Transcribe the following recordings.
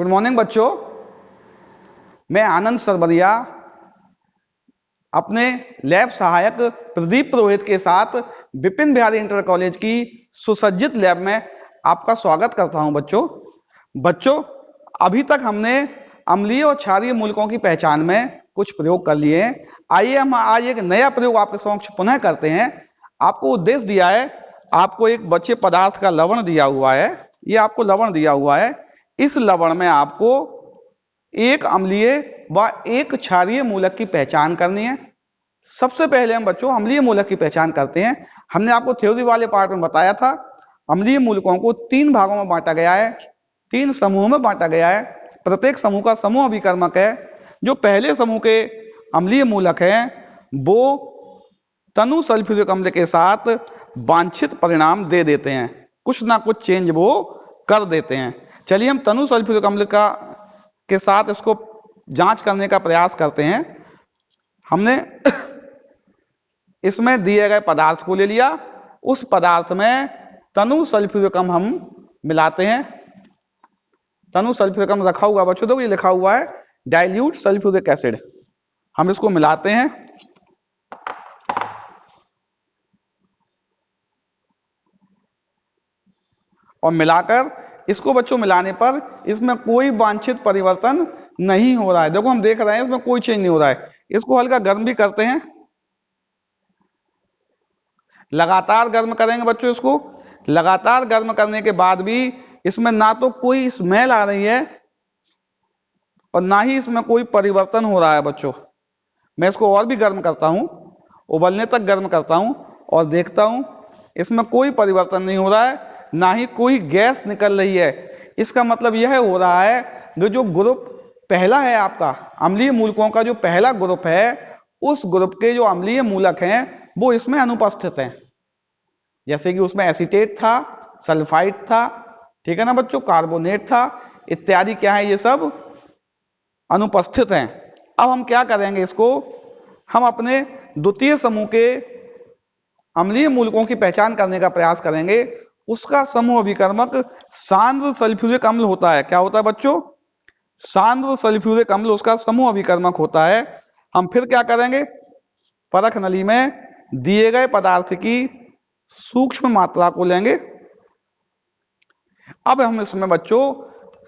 Good morning बच्चों। मैं आनंद सरबरिया अपने लैब सहायक प्रदीप पुरोहित के साथ विपिन बिहारी इंटर कॉलेज की सुसज्जित लैब में आपका स्वागत करता हूं। बच्चों अभी तक हमने अम्लीय और क्षारीय मूलकों की पहचान में कुछ प्रयोग कर लिए हैं। आइए हम आज एक नया प्रयोग आपके समक्ष पुनः करते हैं। आपको उद्देश्य दिया है, आपको एक बच्चे पदार्थ का लवण दिया हुआ है, ये आपको लवण दिया हुआ है। इस लवण में आपको एक अम्लीय व एक क्षारीय मूलक की पहचान करनी है। सबसे पहले हम बच्चों अम्लीय मूलक की पहचान करते हैं। हमने आपको थ्योरी वाले पार्ट में बताया था, अम्लीय मूलकों को 3 भागों में बांटा गया है, 3 समूहों में बांटा गया है। प्रत्येक समूह का समूह अभिकर्मक है। जो पहले समूह के अम्लीय मूलक हैं वो तनु सल्फ्यूरिक अम्ल के साथ वांछित परिणाम दे देते हैं, कुछ ना कुछ चेंज वो कर देते हैं। चलिए हम तनु सल्फ्यूरिक अम्ल के साथ इसको जांच करने का प्रयास करते हैं। हमने इसमें दिए गए पदार्थ को ले लिया, उस पदार्थ में तनु सल्फ्यूरिक अम्ल हम मिलाते हैं। तनु सल्फ्यूरिक अम्ल रखा हुआ बच्चों, देखो ये लिखा हुआ है डाइल्यूट सल्फ्यूरिक एसिड। हम इसको मिलाते हैं और मिलाकर इसको बच्चों मिलाने पर इसमें कोई वांछित परिवर्तन नहीं हो रहा है। देखो हम देख रहे हैं इसमें कोई चेंज नहीं हो रहा है। इसको हल्का गर्म भी करते हैं, लगातार गर्म करेंगे बच्चों। इसको लगातार गर्म करने के बाद भी इसमें ना तो कोई स्मेल आ रही है और ना ही इसमें कोई परिवर्तन हो रहा है बच्चों। मैं इसको और भी गर्म करता हूं, उबलने तक गर्म करता हूं और देखता हूं इसमें कोई परिवर्तन नहीं हो रहा है, ना ही कोई गैस निकल रही है। इसका मतलब यह हो रहा है कि जो ग्रुप पहला है आपका अम्लीय मूलकों का, जो पहला ग्रुप है, उस ग्रुप के जो अम्लीय मूलक हैं वो इसमें अनुपस्थित हैं। जैसे कि उसमें एसीटेट था, सल्फाइड था, ठीक है ना बच्चों, कार्बोनेट था इत्यादि, क्या है ये सब अनुपस्थित हैं। अब हम क्या करेंगे, इसको हम अपने द्वितीय समूह के अम्लीय मूलकों की पहचान करने का प्रयास करेंगे। उसका समूह अभिकर्मक सांद्र सल्फ्यूरिक अम्ल होता है। क्या होता है बच्चों? सांद्र सल्फ्यूरिक अम्ल उसका समूह अभिकर्मक होता है। हम फिर क्या करेंगे, परख नली में दिए गए पदार्थ की सूक्ष्म मात्रा को लेंगे। अब हम इसमें बच्चों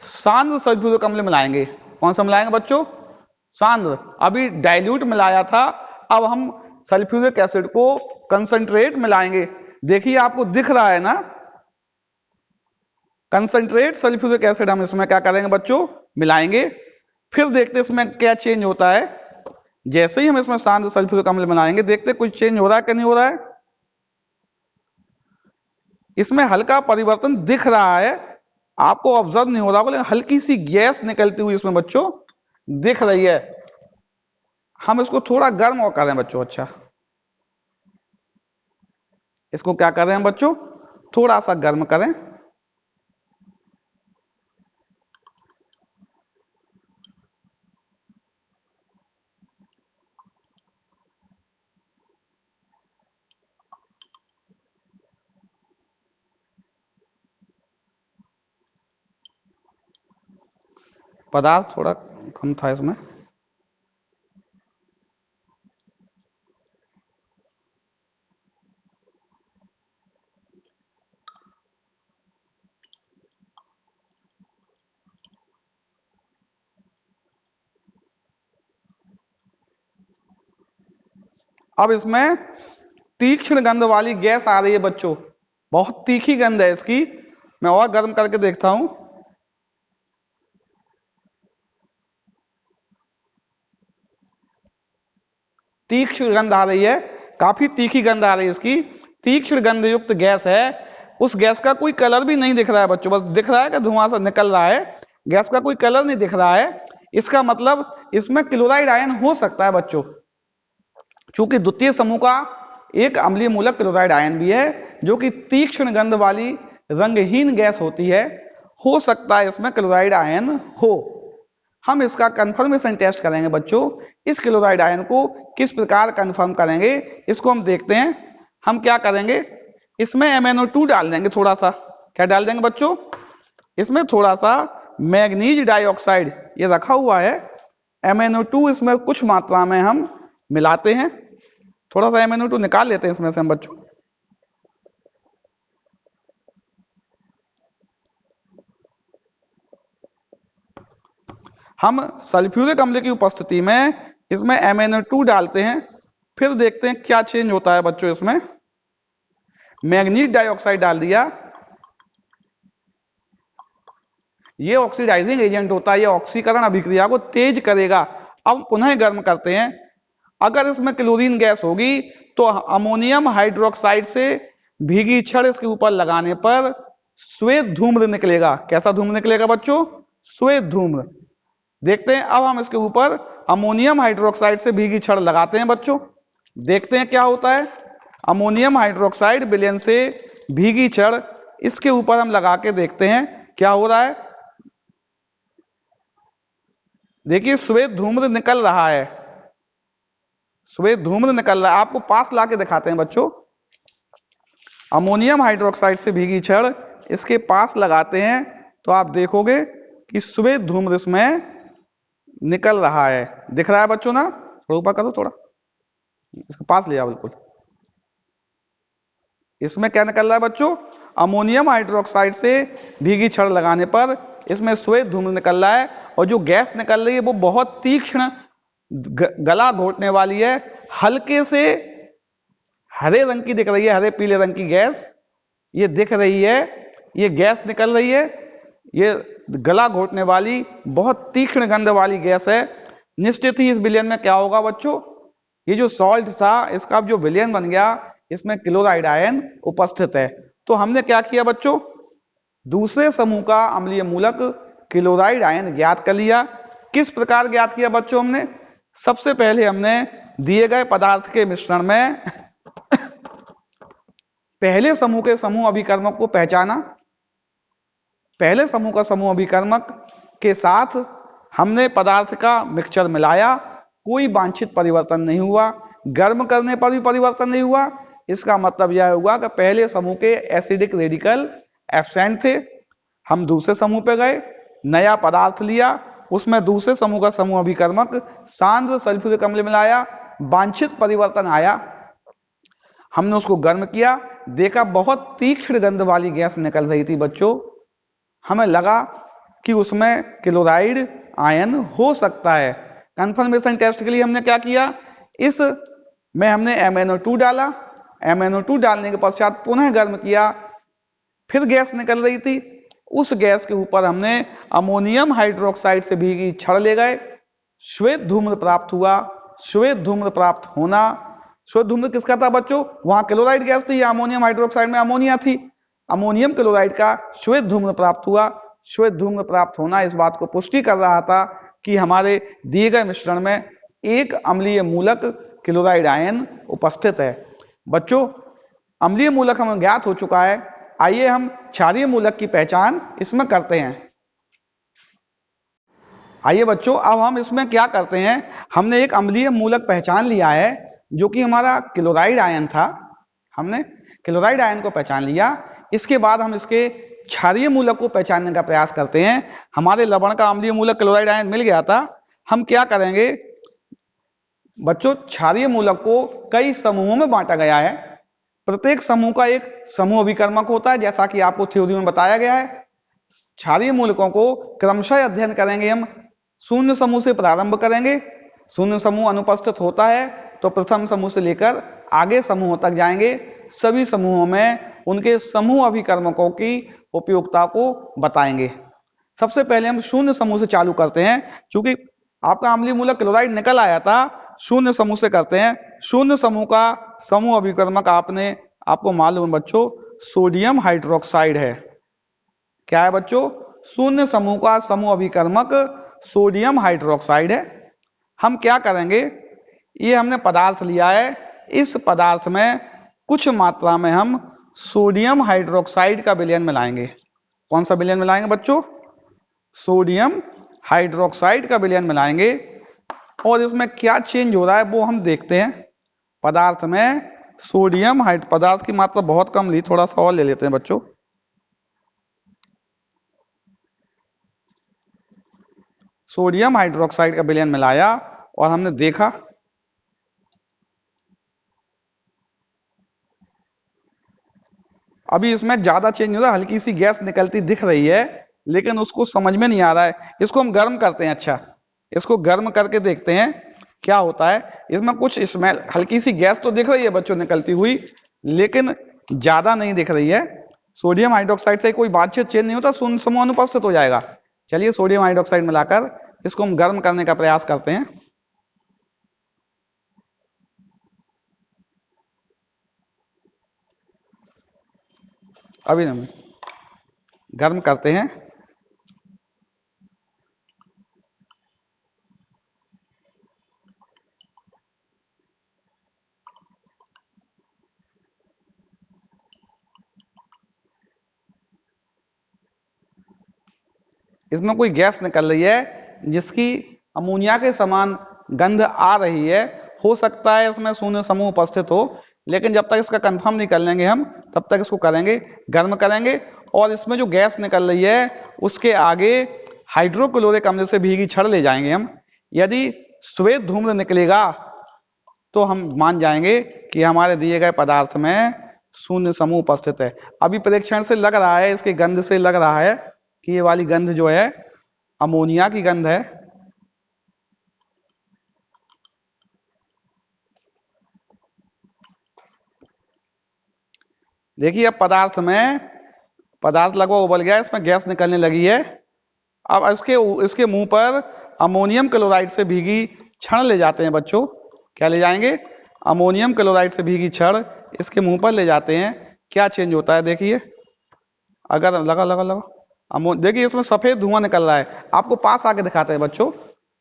सांद्र सल्फ्यूरिक अम्ल मिलाएंगे। कौन सा मिलाएंगे बच्चों? सांद्र। अभी डाइल्यूट मिलाया था, अब हम सल्फ्यूरिक एसिड को कंसंट्रेट मिलाएंगे। देखिए आपको दिख रहा है ना, कंसंट्रेट सल्फ्यूरिक एसिड हम इसमें क्या करेंगे बच्चों, मिलाएंगे। फिर देखते इसमें क्या चेंज होता है। जैसे ही हम इसमें सांद्र सल्फ्यूरिक अम्ल मिलाएंगे, देखते कुछ चेंज हो रहा है कि नहीं हो रहा है। इसमें हल्का परिवर्तन दिख रहा है, आपको ऑब्जर्व नहीं हो रहा होगा, लेकिन हल्की सी गैस निकलती हुई इसमें बच्चों दिख रही है। हम इसको थोड़ा गर्म और करें बच्चों। अच्छा, इसको क्या करें हम बच्चों, थोड़ा सा गर्म करें। पदार्थ थोड़ा कम था इसमें। अब इसमें तीक्ष्ण गंध वाली गैस आ रही है बच्चों, बहुत तीखी गंध है इसकी। मैं और गर्म करके देखता हूं। तीक्ष्ण गंध आ रही है, काफी तीखी गंध आ रही है इसकी। तीक्ष्ण गंध युक्त गैस है। उस गैस का कोई कलर भी नहीं दिख रहा है बच्चों, बस दिख रहा है कि धुआं सा निकल रहा है, गैस का कोई कलर नहीं दिख रहा है। इसका मतलब इसमें क्लोराइड आयन हो सकता है बच्चों, चूंकि द्वितीय समूह का एक अम्लीय मूलक क्लोराइड आयन भी है, जो कि तीक्ष्ण गंध वाली रंगहीन गैस होती है। हो सकता है इसमें क्लोराइड आयन हो। हम इसका कंफर्मेशन टेस्ट करेंगे बच्चों। इस क्लोराइड आयन को किस प्रकार कंफर्म करेंगे, इसको हम देखते हैं। हम क्या करेंगे, इसमें MnO2 डाल देंगे थोड़ा सा। क्या डाल देंगे बच्चों? इसमें थोड़ा सा मैग्नीज डाइऑक्साइड ये रखा हुआ है, MnO2 इसमें कुछ मात्रा में हम मिलाते हैं। थोड़ा सा MnO2 निकाल लेते हैं इसमें से हम बच्चों। हम सल्फ्यूरिक अम्ल की उपस्थिति में इसमें MnO2 डालते हैं, फिर देखते हैं क्या चेंज होता है बच्चों। इसमें मैग्नीज डाइऑक्साइड डाल दिया, ये ऑक्सीडाइजिंग एजेंट होता है, ये ऑक्सीकरण अभिक्रिया को तेज करेगा। अब पुनः गर्म करते हैं। अगर इसमें क्लोरीन गैस होगी तो अमोनियम हाइड्रोक्साइड से भीगी छड़ इसके ऊपर लगाने पर श्वेत धूम्र निकलेगा। कैसा धूम्र निकलेगा बच्चों? श्वेत धूम्र। देखते हैं, अब हम इसके ऊपर अमोनियम हाइड्रोक्साइड से भीगी छड़ लगाते हैं बच्चों, देखते हैं क्या होता है। अमोनियम हाइड्रोक्साइड विलयन से भीगी छड़ इसके ऊपर हम लगा के देखते हैं क्या हो रहा है। देखिए श्वेत धूम्र निकल रहा है, श्वेत धूम्र निकल रहा है। आपको पास लाके दिखाते हैं बच्चों। अमोनियम हाइड्रोक्साइड से भीगी छड़ इसके पास लगाते हैं तो आप देखोगे कि श्वेत धूम्र इसमें निकल रहा है। दिख रहा है बच्चों ना? थोड़ा ऊपर करो, थोड़ा इसके पास ले आओ बिल्कुल। इसमें क्या निकल रहा है बच्चों? अमोनियम हाइड्रोक्साइड से भीगी छड़ लगाने पर इसमें श्वेत धूम्र निकल रहा है, और जो गैस निकल रही है वो बहुत तीक्ष्ण गला घोटने वाली है। हल्के से हरे रंग की दिख रही है, हरे पीले रंग की गैस ये दिख रही है, ये गैस निकल रही है, ये गला घोटने वाली बहुत तीक्ष्ण गंध वाली गैस है। निश्चित ही इस विलयन में क्या होगा बच्चों? ये जो सॉल्ट था इसका जो विलयन बन गया, इसमें क्लोराइड आयन उपस्थित है। तो हमने क्या किया बच्चों? दूसरे समूह का अम्लीय मूलक क्लोराइड आयन ज्ञात कर लिया। किस प्रकार ज्ञात किया बच्चों हमने? सबसे पहले हमने दिए गए पदार्थ के मिश्रण में पहले समूह के समूह अभिकर्मक को पहचाना। पहले समूह का समूह अभिकर्मक के साथ हमने पदार्थ का मिक्सचर मिलाया, कोई वांछित परिवर्तन नहीं हुआ। गर्म करने पर भी परिवर्तन नहीं हुआ। इसका मतलब यह हुआ कि पहले समूह के एसिडिक रेडिकल एब्सेंट थे। हम दूसरे समूह पे गए, नया पदार्थ लिया, उसमें दूसरे समूह का समूह अभिकर्मक सांद्र सल्फ्यूरिक अम्ल मिलाया, वांछित परिवर्तन आया। हमने उसको गर्म किया, देखा बहुत तीक्ष्ण गंध वाली गैस निकल रही थी बच्चों। हमें लगा कि उसमें क्लोराइड आयन हो सकता है। कंफर्मेशन टेस्ट के लिए हमने क्या किया? इस में हमने MnO2 डाला, MnO2 डालने के पश्चात पुनः गर्म किया, फिर गैस निकल रही थी। उस गैस के ऊपर हमने अमोनियम हाइड्रोक्साइड से भीगी छड़ ले गए, श्वेत धूम्र प्राप्त हुआ। श्वेत धूम्र प्राप्त होना, श्वेत धूम्र किसका था बच्चों? वहां क्लोराइड गैस थी, या अमोनियम हाइड्रोक्साइड में अमोनिया थी। अमोनियम क्लोराइड का श्वेत धूम्र प्राप्त हुआ। श्वेत धूम्र प्राप्त होना इस बात को पुष्टि कर रहा था कि हमारे दिए गए मिश्रण में एक अम्लीय मूलक क्लोराइड आयन उपस्थित है। बच्चों अम्लीय मूलक हमें ज्ञात हो चुका है, आइए हम क्षारीय मूलक की पहचान इसमें करते हैं। आइए बच्चों अब हम इसमें क्या करते हैं, हमने एक अम्लीय मूलक पहचान लिया है जो कि हमारा क्लोराइड आयन था। हमने क्लोराइड आयन को पहचान लिया, इसके बाद हम इसके क्षारीय मूलक को पहचानने का प्रयास करते हैं। हमारे लवण का अम्लीय मूलक क्लोराइड आयन मिल गया था। हम क्या करेंगे बच्चों? क्षारीय मूलक को कई समूहों में बांटा गया है। प्रत्येक समूह का एक समूह अभिकर्मक होता है, जैसा कि आपको थ्योरी में बताया गया है। क्षारीय मूलकों को क्रमशः अध्ययन करेंगे हम। शून्य समूह से प्रारंभ करेंगे। शून्य समूह अनुपस्थित होता है तो प्रथम समूह से लेकर आगे समूहों तक जाएंगे। सभी समूहों में उनके समूह अभिकर्मकों की उपयोगिता को बताएंगे। सबसे पहले हम शून्य समूह से चालू करते हैं, क्योंकि आपका अम्लीय मूलक क्लोराइड निकल आया था। शून्य समूह से करते हैं। शून्य समूह का समूह अभिकर्मक आपको मालूम है बच्चों, सोडियम हाइड्रोक्साइड है। क्या है बच्चों? शून्य समूह का समूह अभिकर्मक सोडियम हाइड्रोक्साइड है। हम क्या करेंगे, ये हमने पदार्थ लिया है, इस पदार्थ में कुछ मात्रा में हम सोडियम हाइड्रोक्साइड का विलयन मिलाएंगे। कौन सा विलयन मिलाएंगे बच्चों? सोडियम हाइड्रोक्साइड का विलयन मिलाएंगे, और इसमें क्या चेंज हो रहा है वो हम देखते हैं। पदार्थ में सोडियम पदार्थ की मात्रा बहुत कम ली, थोड़ा सा और ले लेते हैं बच्चों। सोडियम हाइड्रोक्साइड का विलयन मिलाया और हमने देखा अभी इसमें ज्यादा चेंज नहीं हो रहा, हल्की सी गैस निकलती दिख रही है, लेकिन उसको समझ में नहीं आ रहा है। इसको हम गर्म करते हैं। अच्छा, इसको गर्म करके देखते हैं क्या होता है। इसमें कुछ स्मेल, हल्की सी गैस तो दिख रही है बच्चों निकलती हुई, लेकिन ज्यादा नहीं दिख रही है। सोडियम हाइड्रोक्साइड से कोई बातचीत चेंज नहीं होता, शून्य समूह अनुपस्थित हो जाएगा। चलिए सोडियम हाइड्रोक्साइड मिलाकर इसको हम गर्म करने का प्रयास करते हैं। अभी हम गर्म करते हैं। इसमें कोई गैस निकल रही है जिसकी अमोनिया के समान गंध आ रही है। हो सकता है इसमें शून्य समूह उपस्थित हो, लेकिन जब तक इसका कंफर्म नहीं कर लेंगे हम, तब तक इसको करेंगे, गर्म करेंगे। और इसमें जो गैस निकल रही है उसके आगे हाइड्रोक्लोरिक अम्ल से भीगी छड़ ले जाएंगे हम। यदि श्वेत धूम्र निकलेगा तो हम मान जाएंगे कि हमारे दिए गए पदार्थ में शून्य समूह उपस्थित है। अभी परीक्षण से लग रहा है, इसके गंध से लग रहा है कि ये वाली गंध जो है अमोनिया की गंध है। देखिए अब पदार्थ लगभग उबल गया है, इसमें गैस निकलने लगी है। अब इसके मुंह पर अमोनियम क्लोराइड से भीगी छड़ ले जाते हैं बच्चों। क्या ले जाएंगे? अमोनियम क्लोराइड से भीगी छड़ इसके मुंह पर ले जाते हैं। क्या चेंज होता है देखिए। अगर लगा देखिए इसमें सफेद धुआं निकल रहा है। आपको पास आके दिखाते हैं बच्चों।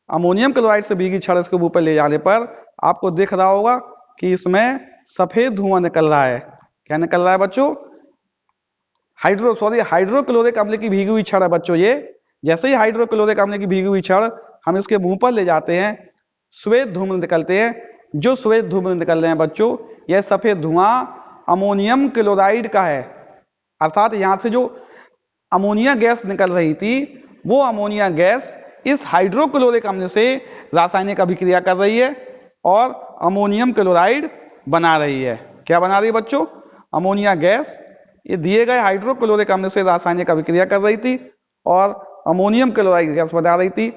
अमोनियम क्लोराइड से भीगी छड़ इसके मुंह पर ले जाने पर आपको दिख रहा होगा कि इसमें सफेद धुआं निकल रहा है। क्या निकल रहा है बच्चों? हाइड्रोक्लोरिक अम्ल की भीगी हुई छड़ है बच्चों ये। जैसे ही हाइड्रोक्लोरिक अम्ल की भीगी हुई छड़ हम इसके मुंह पर ले जाते हैं, श्वेत धूम्र निकलते हैं। जो श्वेत धूम्र निकल रहे हैं बच्चों, यह सफेद धुआं अमोनियम क्लोराइड का है। अर्थात यहां से जो अमोनिया गैस निकल रही थी, वो अमोनिया गैस इस हाइड्रोक्लोरिक अम्ल से रासायनिक अभिक्रिया कर रही है और अमोनियम क्लोराइड बना रही है। क्या बना रही है बच्चों? अमोनिया गैस ये दिए गए हाइड्रोक्लोरिक अम्ल से रासायनिक अभिक्रिया कर रही थी और अमोनियम क्लोराइड गैस बना रही थी,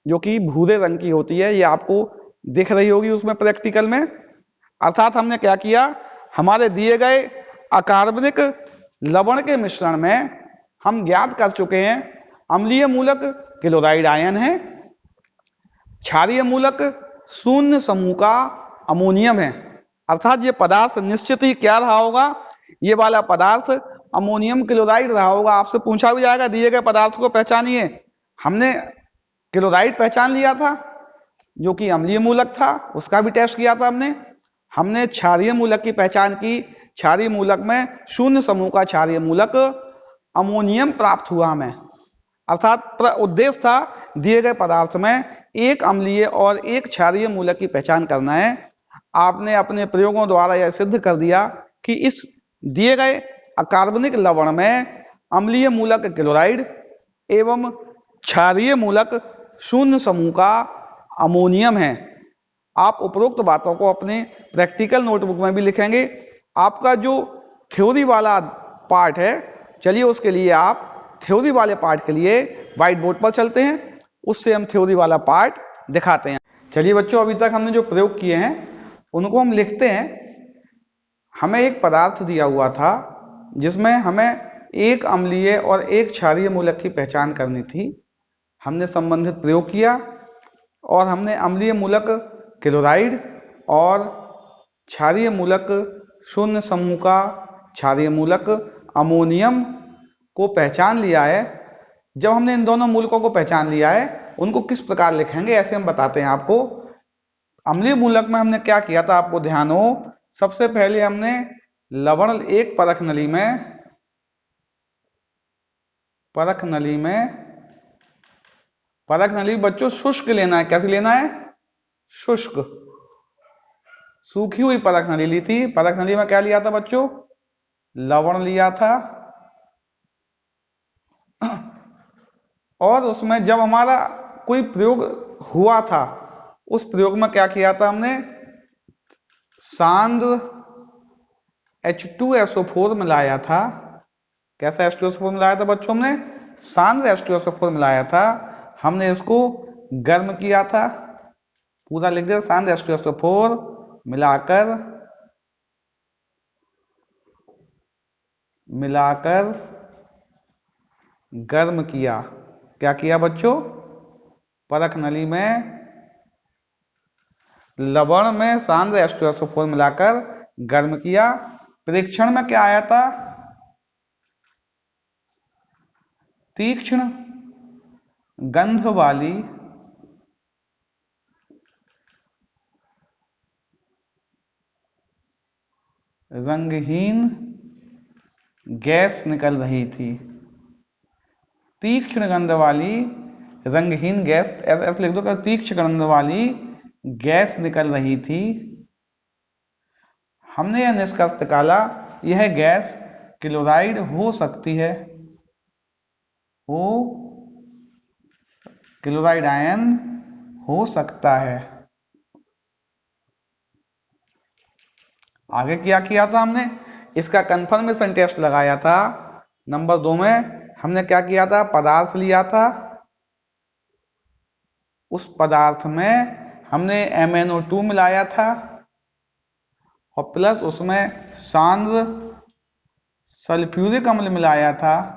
जो कि भूरे रंग की होती है। ये आपको दिख रही होगी उसमें प्रैक्टिकल में। अर्थात हमने क्या किया, हमारे दिए गए अकार्बनिक लवण के मिश्रण में हम ज्ञात कर चुके हैं अम्लीय मूलक क्लोराइड आयन है, क्षारीय मूलक शून्य समूह का अमोनियम है। अर्थात ये पदार्थ निश्चित ही क्या रहा होगा, ये वाला पदार्थ अमोनियम क्लोराइड रहा होगा। आपसे पूछा भी जाएगा दिए गए पदार्थ को पहचानिए। हमने क्लोराइड पहचान लिया था जो कि अम्लीय मूलक था, उसका भी टेस्ट किया था हमने क्षारीय मूलक की पहचान की। क्षारीय मूलक में शून्य समूह का क्षारीय मूलक अमोनियम प्राप्त हुआ हमें। अर्थात उद्देश्य था दिए गए पदार्थ में एक अम्लीय और एक क्षारीय मूलक की पहचान करना है। आपने अपने प्रयोगों द्वारा यह सिद्ध कर दिया कि इस दिए गए अकार्बनिक लवण में अम्लीय मूलक क्लोराइड एवं क्षारीय मूलक शून्य समूह का अमोनियम है। आप उपरोक्त बातों को अपने प्रैक्टिकल नोटबुक में भी लिखेंगे। आपका जो थ्योरी वाला पार्ट है, चलिए उसके लिए आप थ्योरी वाले पार्ट के लिए व्हाइट बोर्ड पर चलते हैं, उससे हम थ्योरी वाला पार्ट दिखाते हैं। चलिए बच्चों, अभी तक हमने जो प्रयोग किए हैं उनको हम लिखते हैं। हमें एक पदार्थ दिया हुआ था जिसमें हमें एक अम्लीय और एक क्षारीय मूलक की पहचान करनी थी। हमने संबंधित प्रयोग किया और हमने अम्लीय मूलक क्लोराइड और क्षारीय मूलक शून्य समूह का क्षारीय मूलक अमोनियम को पहचान लिया है। जब हमने इन दोनों मूलकों को पहचान लिया है, उनको किस प्रकार लिखेंगे ऐसे हम बताते हैं आपको। अम्लीय मूलक में हमने क्या किया था, आपको ध्यान हो, सबसे पहले हमने लवण एक परख नली बच्चों शुष्क लेना है। कैसे लेना है? शुष्क, सूखी हुई परख नली ली थी। परख नली में क्या लिया था बच्चों? लवण लिया था। और उसमें जब हमारा कोई प्रयोग हुआ था, उस प्रयोग में क्या किया था हमने, सांद्र H2SO4 मिलाया था। कैसा H2SO4 मिलाया था बच्चों? हमने सांद्र H2SO4 मिलाया था। हमने इसको गर्म किया था, पूरा लिख दिया, सांद्र H2SO4 मिलाकर गर्म किया। क्या किया बच्चों? परख नली में लवण में सांद्र H2SO4 मिलाकर गर्म किया। परीक्षण में क्या आया था? तीक्ष्ण गंध वाली रंगहीन गैस निकल रही थी। तीक्ष्ण गंध वाली रंगहीन गैस, ऐसे लिख दो कि तीक्ष्ण गंध वाली गैस निकल रही थी। हमने यह निष्कर्ष निकाला, यह गैस क्लोराइड हो सकती है, क्लोराइड आयन हो सकता है। आगे क्या किया था हमने? इसका कंफर्मेशन टेस्ट लगाया था। नंबर 2 में हमने क्या किया था? पदार्थ लिया था, उस पदार्थ में हमने MnO2 मिलाया था और प्लस उसमें सांद्र सल्फ्यूरिक अम्ल मिलाया था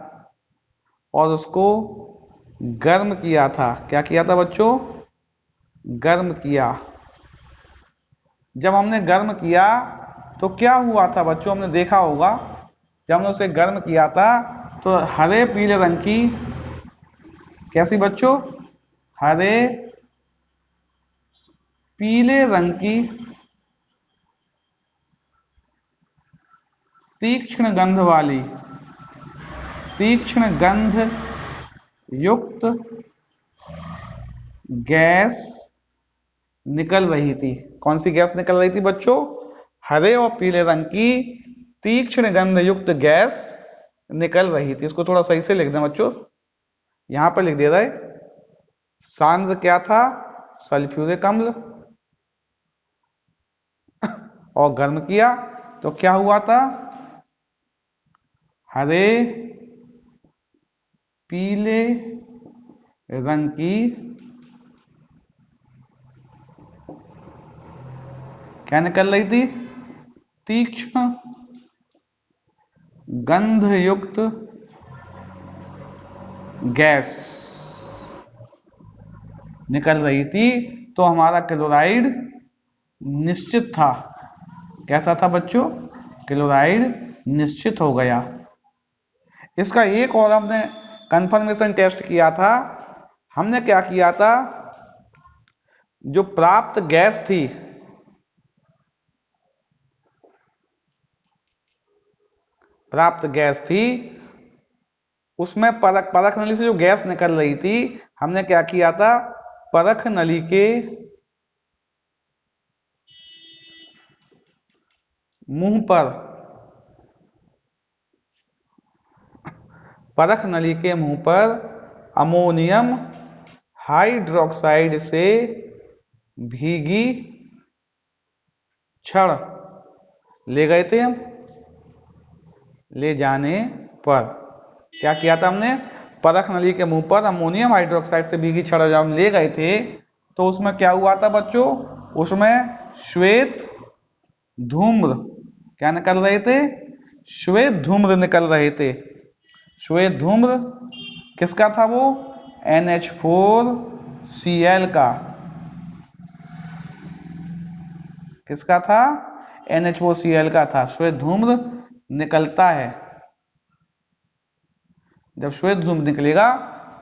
और उसको गर्म किया था। क्या किया था बच्चों? गर्म किया। जब हमने गर्म किया तो क्या हुआ था बच्चों? हमने देखा होगा, जब हमने उसे गर्म किया था तो हरे पीले रंग की, कैसी बच्चों? हरे पीले रंग की तीक्ष्ण गंध युक्त गैस निकल रही थी। कौन सी गैस निकल रही थी बच्चों? हरे और पीले रंग की तीक्ष्ण गंध युक्त गैस निकल रही थी। इसको थोड़ा सही से लिख दें बच्चों, यहां पर लिख दे रहे, सांद्र क्या था? सल्फ्यूरिक अम्ल, और गर्म किया तो क्या हुआ था? हरे पीले रंग की क्या निकल रही थी? तीक्ष्ण गंध युक्त गैस निकल रही थी। तो हमारा क्लोराइड निश्चित था। कैसा था बच्चों? क्लोराइड निश्चित हो गया। इसका एक और हमने कंफर्मेशन टेस्ट किया था। हमने क्या किया था? जो प्राप्त गैस थी उसमें परख नली से जो गैस निकल रही थी, हमने क्या किया था? परख नली के मुंह पर अमोनियम हाइड्रोक्साइड से भीगी छड़ ले गए थे हम। ले जाने पर क्या किया था हमने? परख नली के मुंह पर अमोनियम हाइड्रोक्साइड से भीगी छड़ जब हम ले गए थे तो उसमें क्या हुआ था बच्चों? उसमें श्वेत धूम्र क्या निकल रहे थे? श्वेत धूम्र निकल रहे थे। श्वेत धूम्र किसका था? वो NH4Cl का। किसका था? NH4Cl का था। श्वेत धूम्र निकलता है, जब श्वेत धूम्र निकलेगा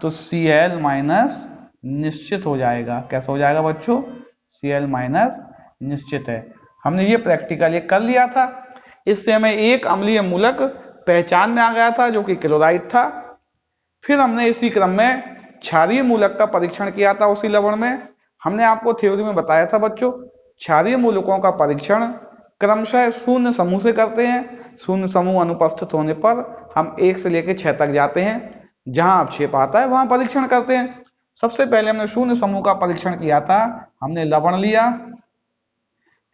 तो Cl माइनस निश्चित हो जाएगा। कैसा हो जाएगा बच्चों? Cl माइनस निश्चित है। हमने ये प्रैक्टिकल ये कर लिया था। इससे हमें एक अम्लीय मूलक पहचान में आ गया था जो कि क्लोराइड था। फिर हमने इसी क्रम में क्षारीय मूलक का परीक्षण किया था उसी लवण में। हमने आपको थ्योरी में बताया था बच्चों, क्षारीय मूलकों का परीक्षण क्रमशः शून्य समूह से करते हैं। शून्य समूह अनुपस्थित होने पर हम 1 से लेकर 6 तक जाते हैं। जहां अब 6 पाता है वहां परीक्षण करते हैं। सबसे पहले हमने शून्य समूह का परीक्षण किया था। हमने लवण लिया,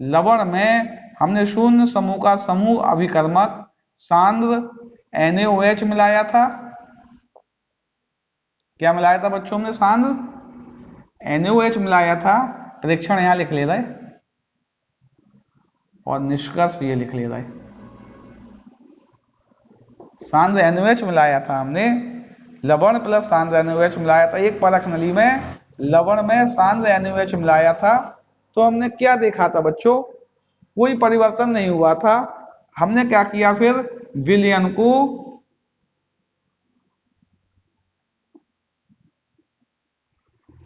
लवण में हमने शून्य समूह का समूह अभिकर्मक सांद्र NaOH मिलाया था। क्या मिलाया था बच्चों? हमने सांद्र NaOH मिलाया था। परीक्षण यहां लिख ले रहे और निष्कर्ष ये लिख ले रहे। सांद्र NaOH मिलाया था हमने, लवण प्लस सांद्र NaOH मिलाया था एक परख नली में, लवण में सांद्र NaOH मिलाया था। तो हमने क्या देखा था बच्चों? कोई परिवर्तन नहीं हुआ था। हमने क्या किया फिर? विलयन को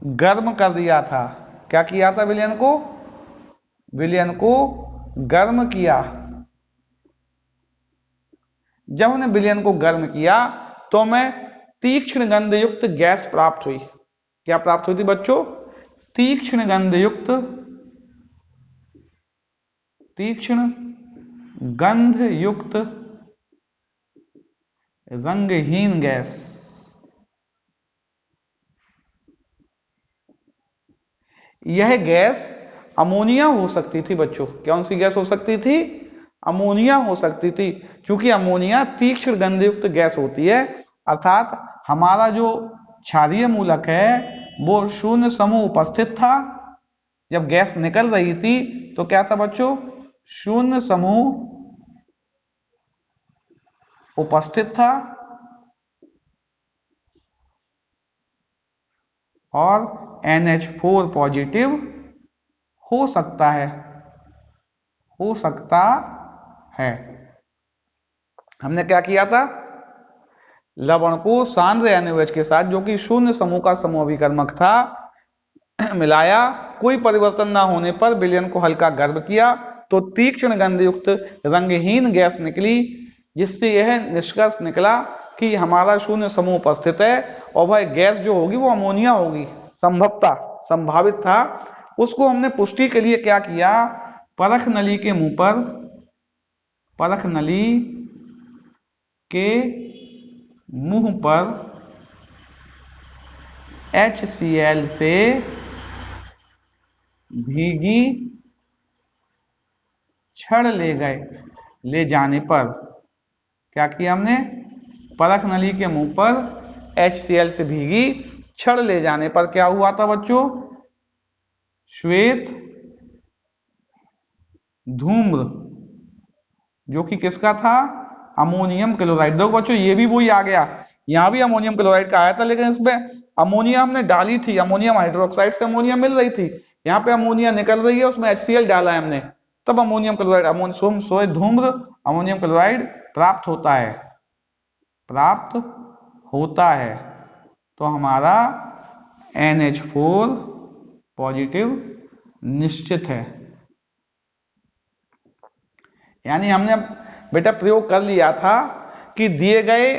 गर्म कर दिया था। क्या किया था? विलयन को गर्म किया। जब हमने विलयन को गर्म किया तो हमें तीक्ष्ण गंध युक्त गैस प्राप्त हुई। क्या प्राप्त हुई थी बच्चों? तीक्ष्ण गंध युक्त रंगहीन गैस। यह गैस अमोनिया हो सकती थी बच्चों। कौन सी गैस हो सकती थी? अमोनिया हो सकती थी, क्योंकि अमोनिया तीक्ष्ण गंध युक्त गैस होती है। अर्थात हमारा जो क्षारीय मूलक है वो शून्य समूह उपस्थित था। जब गैस निकल रही थी तो क्या था बच्चों? शून्य समूह उपस्थित था और NH4 पॉजिटिव हो सकता है। हमने क्या किया था? लवण को सांद्र NaOH के साथ, जो कि शून्य समूह का समूह अभिकर्मक था, मिलाया। कोई परिवर्तन ना होने पर विलयन को हल्का गर्म किया तो तीक्ष्ण गंध युक्त रंगहीन गैस निकली, जिससे यह निष्कर्ष निकला कि हमारा शून्य समूह उपस्थित है और वह गैस जो होगी वो अमोनिया होगी। संभावित था। उसको हमने पुष्टि के लिए क्या किया? परख नली के मुंह पर HCl से भीगी छड़ ले जाने पर क्या किया हमने? परख नली के मुंह पर HCl से भीगी छड़ ले जाने पर क्या हुआ था बच्चों? श्वेत धूम्र, जो कि किसका था? Ammonium chloride. देखो बच्चों ये भी वही आ गया, यहां भी अमोनियम क्लोराइड का आया था, लेकिन इसमें अमोनिया हमने डाली थी, अमोनियम हाइड्रोक्साइड से अमोनिया मिल रही थी। यहाँ पे अमोनिया निकल रही है, उसमें HCl डाला है हमने, तब अमोनियम क्लोराइड श्वेत धूम्र अमोनियम क्लोराइड प्राप्त होता है। तो हमारा NH4 पॉजिटिव निश्चित है। यानी हमने बेटा प्रयोग कर लिया था कि दिए गए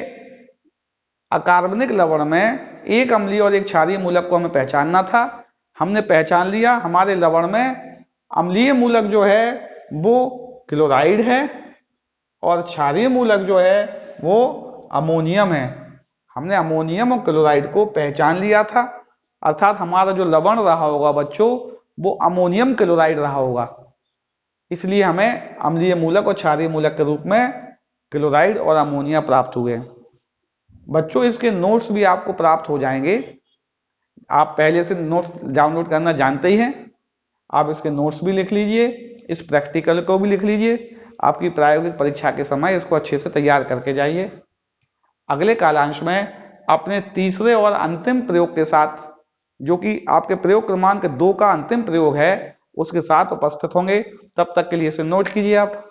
अकार्बनिक लवण में एक अम्लीय और एक क्षारीय मूलक को हमें पहचानना था। हमने पहचान लिया। हमारे लवण में अम्लीय मूलक जो है वो क्लोराइड है और क्षारीय मूलक जो है वो अमोनियम है। हमने अमोनियम और क्लोराइड को पहचान लिया था। अर्थात हमारा जो लवण रहा होगा बच्चों वो अमोनियम क्लोराइड रहा होगा। इसलिए हमें अम्लीय मूलक और क्षारीय मूलक के रूप में क्लोराइड और अमोनिया प्राप्त हुए। बच्चों इसके नोट्स भी आपको प्राप्त हो जाएंगे। आप पहले से नोट्स डाउनलोड करना जानते ही हैं। आप इसके नोट्स भी लिख लीजिए, इस प्रैक्टिकल को भी लिख लीजिए। आपकी प्रायोगिक परीक्षा के समय इसको अच्छे से तैयार करके जाइए। अगले कालांश में अपने तीसरे और अंतिम प्रयोग के साथ, जो कि आपके प्रयोग क्रमांक 2 का अंतिम प्रयोग है, उसके साथ उपस्थित होंगे। तब तक के लिए इसे नोट कीजिए आप।